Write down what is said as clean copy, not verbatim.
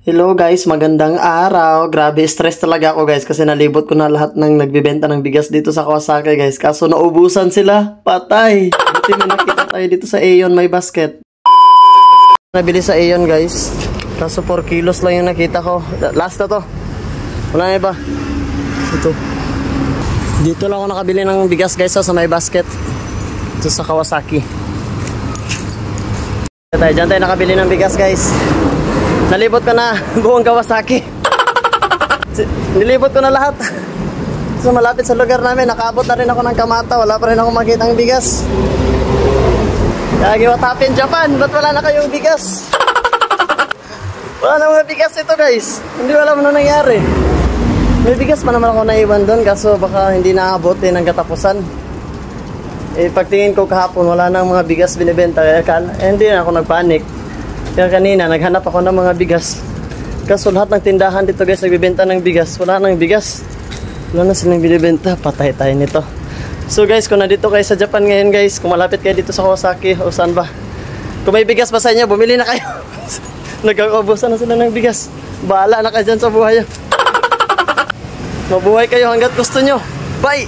Hello guys, magandang araw. Grabe, stress talaga ako guys kasi nalibot ko na lahat ng nagbibenta ng bigas dito sa Kawasaki guys. Kaso naubusan sila, patay. Buti may nakita tayo dito sa Aeon, may basket. Nabili sa Aeon guys. Kaso 4 kilos lang yung nakita ko. Last na to. Wala na iba. Ito. Dito lang ako nakabili ng bigas guys sa may basket. Ito sa Kawasaki. Diyan tayo nakabili ng bigas guys. Nalibot ko na buong Kawasaki. Nilibot ko na lahat. So malapit sa lugar namin, nakaabot na rin ako ng Kamata. Wala pa rin ako makitang bigas. Kaya what happened Japan? Ba't wala na kayong bigas? Wala na mga bigas ito guys. Hindi wala mo na nangyari. May bigas pa naman ako naiwan doon. Kaso baka hindi naabot ng katapusan. Pagtingin ko kahapon, wala na mga bigas binibenta. Hindi na ako nagpanik. Kaya kanina, naghanap ako ng mga bigas. Kaso lahat ng tindahan dito guys, nagbibenta ng bigas. Wala nang bigas. Wala na silang binibenta. Patay tayo nito. So guys, kung nandito kayo sa Japan ngayon guys, kung malapit kayo dito sa Kawasaki o saan ba, kung may bigas pa sa inyo, bumili na kayo. Nagkakaubusan na sila ng bigas. Bahala na kayo dyan sa buhay. Mabuhay kayo hanggat gusto nyo. Bye!